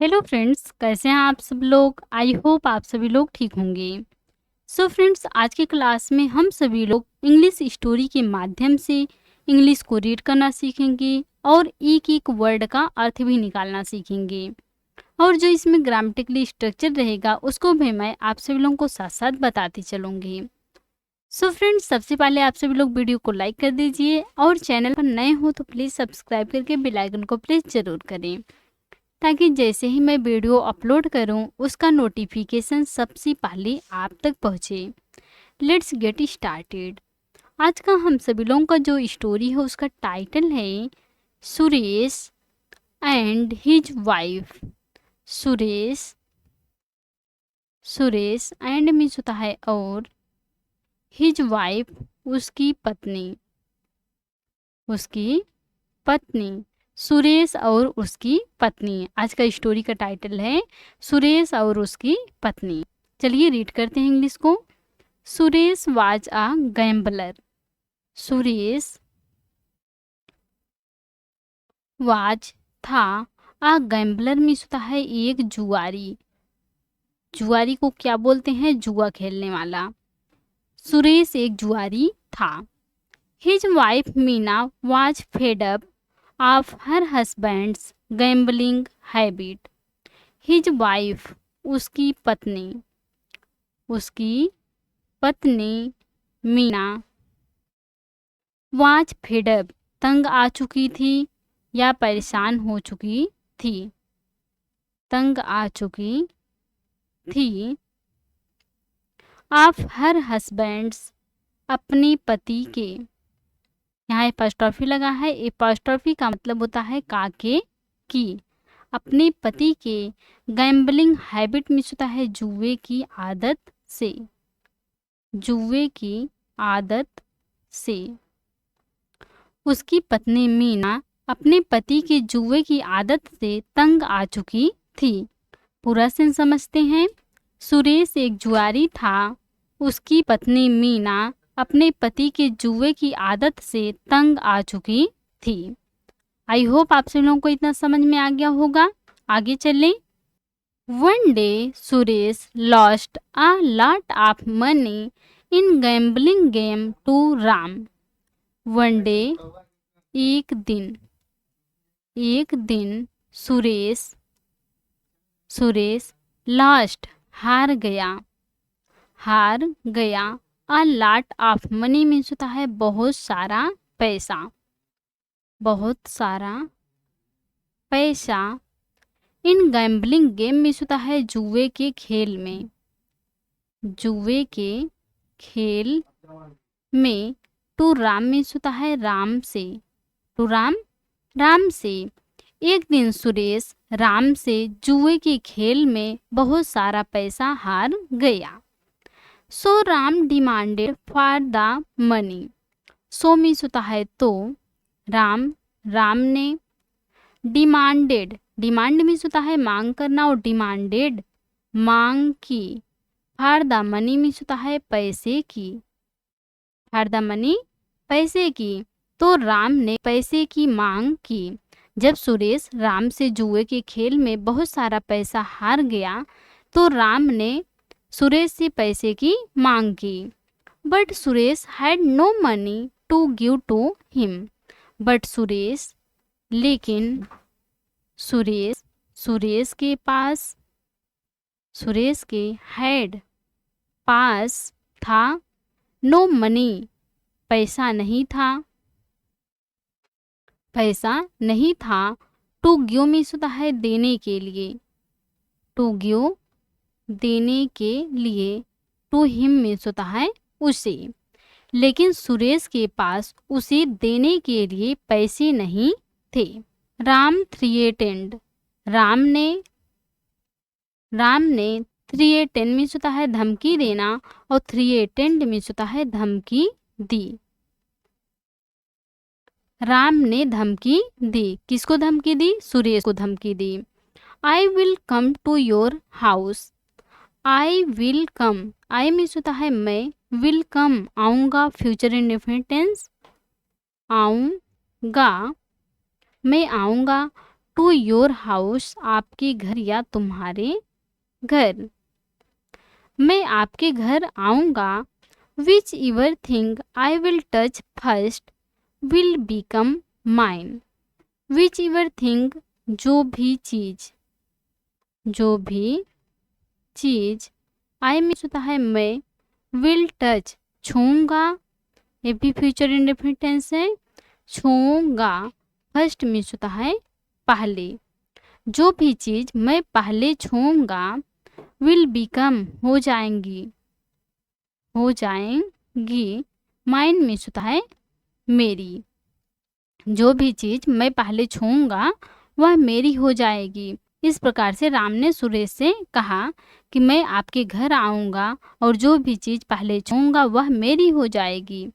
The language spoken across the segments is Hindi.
हेलो फ्रेंड्स, कैसे हैं आप सब लोग। आई होप आप सभी लोग ठीक होंगे। सो फ्रेंड्स, आज की क्लास में हम सभी लोग इंग्लिश स्टोरी के माध्यम से इंग्लिश को रीड करना सीखेंगे और एक एक वर्ड का अर्थ भी निकालना सीखेंगे। और जो इसमें ग्रामेटिकली स्ट्रक्चर रहेगा उसको भी मैं आप सभी लोगों को साथ साथ बताती चलूँगी। सो फ्रेंड्स, सबसे पहले आप सभी लोग वीडियो को लाइक कर दीजिए और चैनल पर नए हो तो प्लीज़ सब्सक्राइब करके बेल आइकन को प्रेस ज़रूर करें, ताकि जैसे ही मैं वीडियो अपलोड करूं उसका नोटिफिकेशन सबसे पहले आप तक पहुंचे। Let's get started. आज का हम सभी लोगों का जो स्टोरी है उसका टाइटल है Suresh and his wife. Suresh Suresh and means होता है और, हिज वाइफ उसकी पत्नी, उसकी पत्नी। सुरेश और उसकी पत्नी। आज का स्टोरी का टाइटल है सुरेश और उसकी पत्नी। चलिए रीड करते हैं इंग्लिश को। Suresh was a gambler. Suresh was था, अ गैम्बलर मीन्स होता है एक जुआरी। जुआरी को क्या बोलते हैं? जुआ खेलने वाला। सुरेश एक जुआरी था। His wife Meena was fed up of her husband's gambling habit. His wife उसकी पत्नी मीना was fed up तंग आ चुकी थी या परेशान हो चुकी थी, तंग आ चुकी थी। of her husband's अपने पति के, यहाँ एपॉस्ट्रोफी लगा है। एपॉस्ट्रोफी का मतलब होता है काके की। अपने पति के गैम्बलिंग हैबिट में होता है जुए की आदत से, जुए की आदत से। उसकी पत्नी मीना अपने पति के जुए की आदत से तंग आ चुकी थी। पूरा सेंस समझते हैं। सुरेश एक जुआरी था। उसकी पत्नी मीना अपने पति के जुए की आदत से तंग आ चुकी थी। आई होप आप सभी लोगों को इतना समझ में आ गया होगा। आगे चलें। One day Suresh lost a lot of money in gambling game to Ram. One day एक दिन सुरेश लॉस्ट हार गया a lot of money means होता है बहुत सारा पैसा। इन गैम्बलिंग गेम मीन्स होता है जुए के खेल में। टू राम मीन्स होता है राम से। एक दिन सुरेश राम से जुए के खेल में बहुत सारा पैसा हार गया। So Ram demanded for the money. So means होता है तो, राम ने डिमांड मीन्स होता है मांग करना और डिमांडेड मांग की। फॉर द मनी मीन्स होता है पैसे की। तो राम ने पैसे की मांग की। जब सुरेश राम से जुए के खेल में बहुत सारा पैसा हार गया तो राम ने सुरेश से पैसे की मांग की। But Suresh had no money to give to him. But लेकिन सुरेश के हैड पास था, नो मनी पैसा नहीं था। टू गिव मीन्स होता है देने के लिए। टू हिम मीन्स होता है उसे। लेकिन सुरेश के पास उसे देने के लिए पैसे नहीं थे। राम थ्रिएटेंड। राम ने थ्रिएटेंड मीन्स होता है धमकी देना और थ्रिएटेंड मीन्स होता है धमकी दी। राम ने धमकी दी। किसको धमकी दी? सुरेश को धमकी दी। I will come to your house. I will come, I means होता है मैं, विल कम आऊँगा, फ्यूचर इंडेफिनिट टेंस, मैं आऊँगा। टू योर हाउस, आपके घर या तुम्हारे घर। मैं आपके घर आऊँगा। Which ever thing I will touch first will become mine. Which ever thing, जो भी चीज़, जो भी चीज़, आई मीन्स होता है मैं, विल टच छूँगा, ये भी फ्यूचर इंडेफिनिट टेंस है, छूँगा। फर्स्ट मीन्स होता है पहले, जो भी चीज़ मैं पहले छूँगा, विल बिकम हो जाएंगी, हो जाएंगी। माइन मीन्स होता है मेरी, जो भी चीज़ मैं पहले छूँगा वह मेरी हो जाएगी। इस प्रकार से राम ने सुरेश से कहा कि मैं आपके घर आऊँगा और जो भी चीज़ पहले छूँगा वह मेरी हो जाएगी।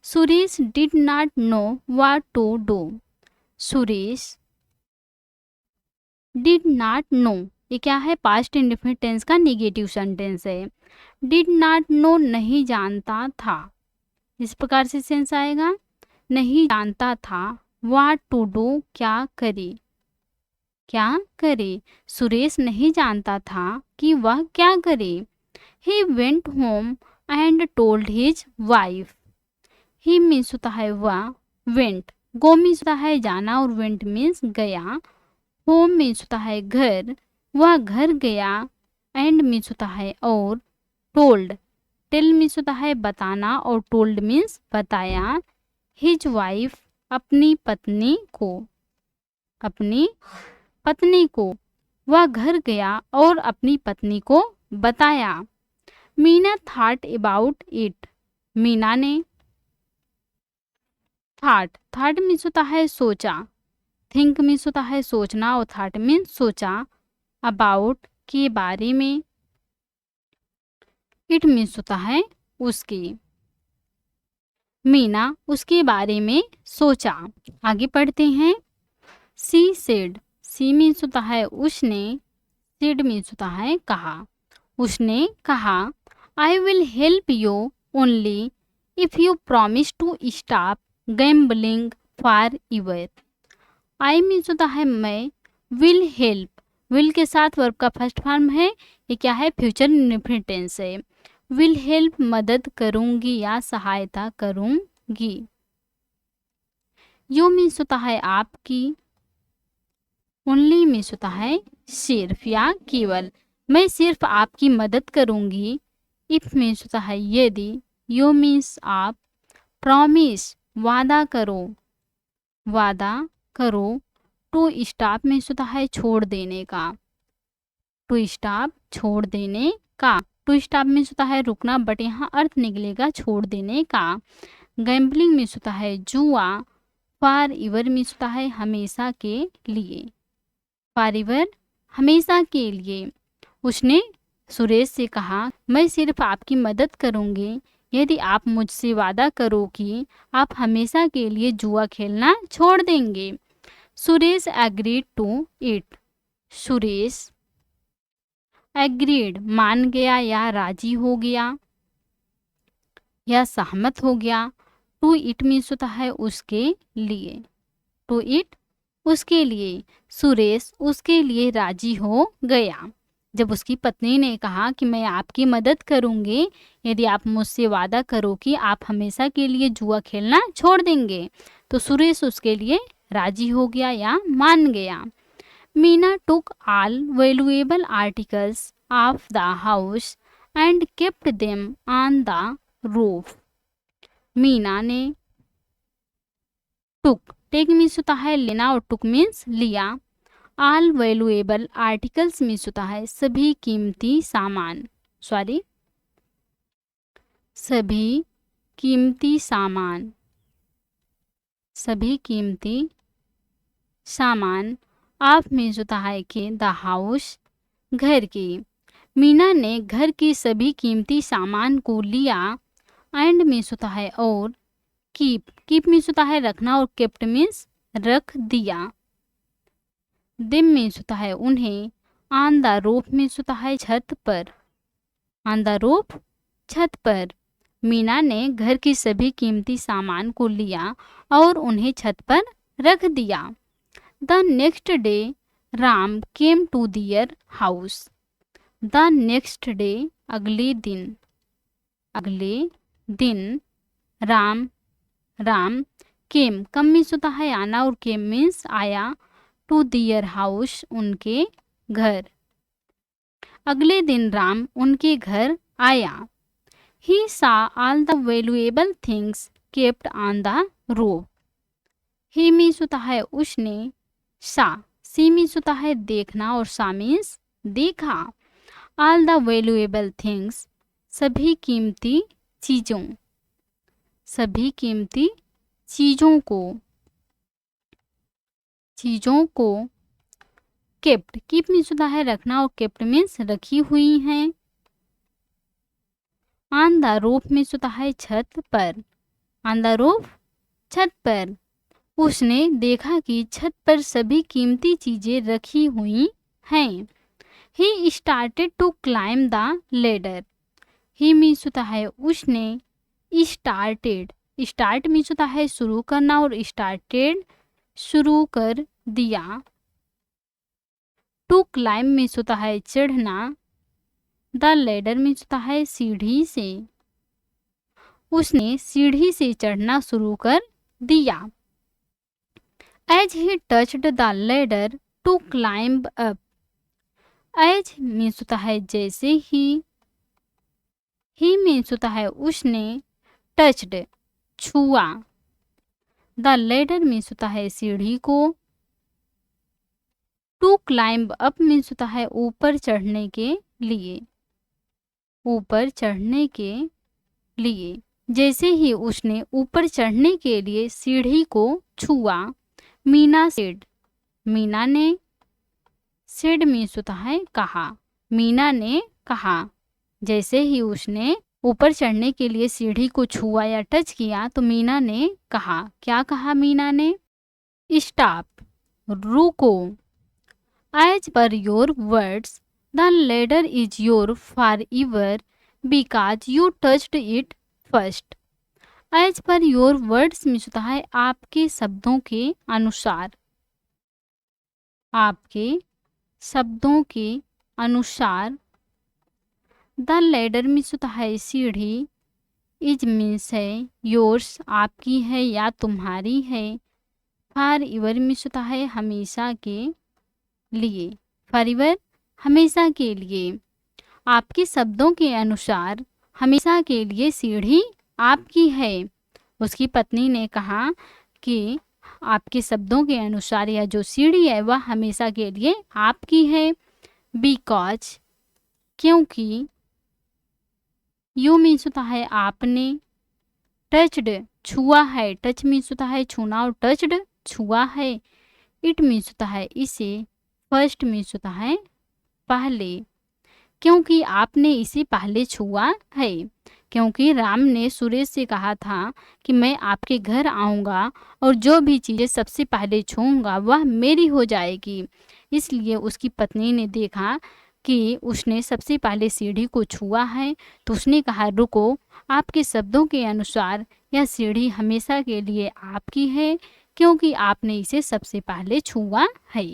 Suresh did not know what to do. Suresh did not know, ये क्या है? पास्ट इंडेफिनिट टेंस का नेगेटिव सेंटेंस है। डिड नॉट नो नहीं जानता था, इस प्रकार से सेंस आएगा, नहीं जानता था। व्हाट टू डू, क्या करे, क्या करे। सुरेश नहीं जानता था कि वह क्या करे। He went home and told his wife. He means होता है वह, वेंट, गो मीन्स होता है जाना और वेंट मीन्स गया। होम मीन्स होता है घर, वह घर गया। एंड मीन्स होता है और, टोल्ड, टेल मीन्स होता है बताना और टोल्ड मीन्स बताया। हिज वाइफ, अपनी पत्नी को, अपनी पत्नी को, वह घर गया और अपनी पत्नी को बताया। Meena thought about it. Meena ने, थॉट मीन्स होता है सोचा, थिंक मीन्स होता है सोचना और थॉट मीन्स सोचा। अबाउट, के बारे में। इट मीन्स होता है उसके। मीना उसके बारे में सोचा। आगे पढ़ते हैं। सी सेड, सी मीन्स होता है उसने, सेड मीन्स होता है कहा। उसने कहा, I will help you only if you promise to stop gambling for ever. I means होता है मैं, विल हेल्प, विल के साथ वर्ब का फर्स्ट फॉर्म है, ये क्या है? फ्यूचर इंडेफिनिट टेंस है। विल हेल्प, मदद करूंगी या सहायता करूंगी। यू मीन्स होता है आपकी। ओनली मीन्स होता है सिर्फ या केवल, मैं सिर्फ आपकी मदद करूंगी। इफ मीन्स होता है यदि। यू मीन्स आप। प्रॉमिस, वादा करो, वादा करो। टू स्टॉप मीन्स होता है छोड़ देने का, टू स्टॉप छोड़ देने का। टू स्टॉप मीन्स होता है रुकना, बट यहाँ अर्थ निकलेगा छोड़ देने का। गैम्बलिंग मीन्स होता है जुआ। फॉर एवर मीन्स होता है हमेशा के लिए, फॉर एवर हमेशा के लिए। उसने सुरेश से कहा, मैं सिर्फ आपकी मदद करूंगी यदि आप मुझसे वादा करो कि आप हमेशा के लिए जुआ खेलना छोड़ देंगे। Suresh agreed to it. Suresh agreed, मान गया या राजी हो गया या सहमत हो गया। टू इट मीन्स होता है उसके लिए, टू इट उसके लिए। सुरेश उसके लिए राजी हो गया। जब उसकी पत्नी ने कहा कि मैं आपकी मदद करूंगी यदि आप मुझसे वादा करो कि आप हमेशा के लिए जुआ खेलना छोड़ देंगे, तो सुरेश उसके लिए राजी हो गया या मान गया। Meena took all valuable articles of the house and kept them on the roof. Meena ने took, take मीन्स होता है लेना और took मीन्स लिया। all valuable articles मीन्स होता है सभी कीमती सामान, सभी कीमती सामान, सभी कीमती सामान। ऑफ मीन्स होता है कि द हाउस, घर की। मीना ने घर की सभी कीमती सामान को लिया। एंड मीन्स होता है और। कीप, कीप मीन्स होता है रखना और केप्ट मीन्स रख दिया। दिम मीन्स होता है उन्हें। ऑन द रूफ मीन्स होता है छत पर, ऑन द रूफ छत पर। मीना ने घर की सभी कीमती सामान को लिया और उन्हें छत पर रख दिया। The next day Ram came to their house. The next day अगले दिन Ram Ram came, come means होता है आना और केम मीन्स आया, टू दियर हाउस उनके घर। अगले दिन राम उनके घर आया। ही सा all the valuable things kept on the rope. He means होता है उसने, सा सी मीन्स होता है देखना और सा मीन्स देखा। ऑल द वैल्यूएबल थिंग्स सभी कीमती चीज़ों, सभी कीमती चीज़ों को केप्ट, कीप मीन्स होता है रखना और केप्ट मीन्स रखी हुई हैं। ऑन द रूफ मीन्स होता है छत पर। ऑन द रूफ छत पर। उसने देखा कि छत पर सभी कीमती चीजें रखी हुई हैं। He started to climb the ladder. He means होता है उसने, स्टार्टेड, स्टार्ट मीन्स होता है शुरू करना और स्टार्टेड शुरू कर दिया। टू क्लाइम मीन्स होता है चढ़ना। द लेडर मीन्स होता है सीढ़ी से। उसने सीढ़ी से चढ़ना शुरू कर दिया। As he touched the ladder to climb up. As means होता है जैसे ही मीन्स होता है उसने, टच्ड छुआ। द लेडर मीन्स होता है सीढ़ी को। टू क्लाइंब अप मीन्स होता है ऊपर चढ़ने के लिए, ऊपर चढ़ने के लिए। जैसे ही उसने ऊपर चढ़ने के लिए सीढ़ी को छुआ, मीना सेड, मीना ने, सेड मीन्स होता है कहा, मीना ने कहा। जैसे ही उसने ऊपर चढ़ने के लिए सीढ़ी को छुआ या टच किया तो मीना ने कहा, क्या कहा मीना ने? स्टॉप, रुको। As per your words the ladder is your for ever because you touched it first. As per your words means होता है आपके शब्दों के अनुसार, आपके शब्दों के अनुसार। द लेडर मीन्स होता है सीढ़ी। इज मीन्स है योर्स, आपकी है या तुम्हारी है। फॉर एवर मीन्स होता है हमेशा के लिए, फॉर एवर हमेशा के लिए। आपके शब्दों के अनुसार हमेशा के लिए सीढ़ी आपकी है। उसकी पत्नी ने कहा कि आपके शब्दों के अनुसार यह जो सीढ़ी है वह हमेशा के लिए आपकी है। बिकॉज, क्योंकि। यू मीन्स होता है आपने। टच्ड छुआ है, टच मीन्स होता है छूना और टच्ड छुआ है। इट मीन्स होता है इसे। फर्स्ट मीन्स होता है पहले, क्योंकि आपने इसे पहले छुआ है। क्योंकि राम ने सुरेश से कहा था कि मैं आपके घर आऊँगा और जो भी चीज़ें सबसे पहले छूऊंगा वह मेरी हो जाएगी। इसलिए उसकी पत्नी ने देखा कि उसने सबसे पहले सीढ़ी को छुआ है तो उसने कहा, रुको, आपके शब्दों के अनुसार यह सीढ़ी हमेशा के लिए आपकी है क्योंकि आपने इसे सबसे पहले छुआ है।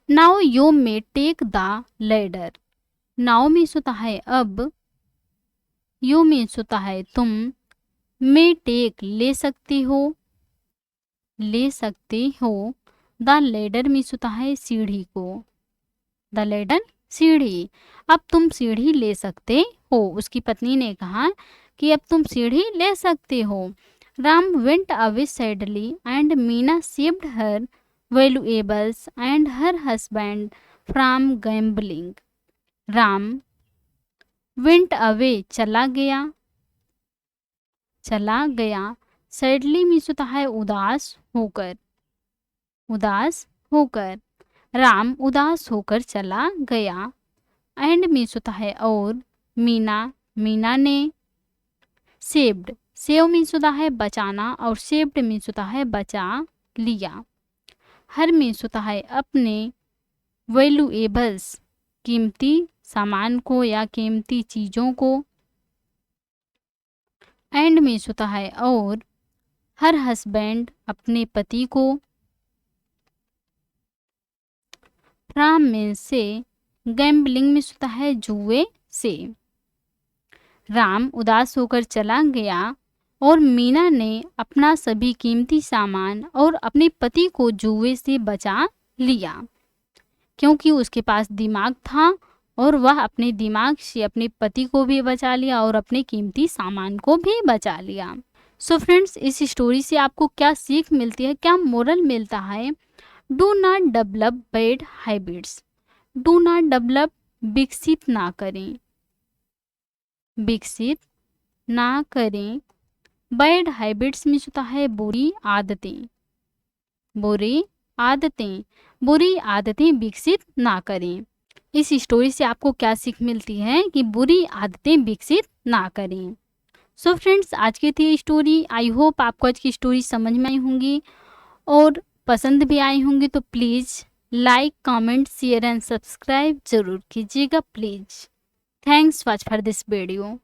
Now you may take the ladder. Now means होता है अब। यू मीन्स होता है तुम। मे टेक ले सकती हो, ले सकते हो। द लेडर मीन्स होता है सीढ़ी को। द लेडर सीढ़ी। अब तुम सीढ़ी ले सकते हो। उसकी पत्नी ने कहा कि अब तुम सीढ़ी ले सकते हो। Ram went away sadly and Meena saved her valuables and her husband from gambling. Ram went away चला गया, चला गया। सैडली मीन्स होता है उदास होकर, उदास होकर। राम उदास होकर चला गया। एंड मीन्स होता है और। मीना, मीना ने। सेव्ड, सेव मीन्स होता है बचाना और सेव्ड मीन्स होता है बचा लिया। हर मीन्स होता है अपने। वैल्यूएबल्स, कीमती सामान को या कीमती चीज़ों को। एंड मीन्स होता है और। हर हस्बैंड, अपने पति को। फ्रॉम मीन्स से, गैम्बलिंग मीन्स होता है जुए से। राम उदास होकर चला गया और मीना ने अपना सभी कीमती सामान और अपने पति को जुए से बचा लिया, क्योंकि उसके पास दिमाग था और वह अपने दिमाग से अपने पति को भी बचा लिया और अपने कीमती सामान को भी बचा लिया। सो फ्रेंड्स, इस स्टोरी से आपको क्या सीख मिलती है, क्या मोरल मिलता है? Do not develop bad habits. Do not develop, विकसित ना करें, विकसित ना करें। बैड हैबिट्स में होता है बुरी आदतें, बुरी आदतें, बुरी आदतें विकसित ना करें। इस स्टोरी से आपको क्या सीख मिलती है कि बुरी आदतें विकसित ना करें। सो फ्रेंड्स, आज की थी स्टोरी। आई होप आपको आज की स्टोरी समझ में आई होंगी और पसंद भी आई होंगी। तो please like, comment, share and subscribe जरूर कीजिएगा please. Thanks watch for this video.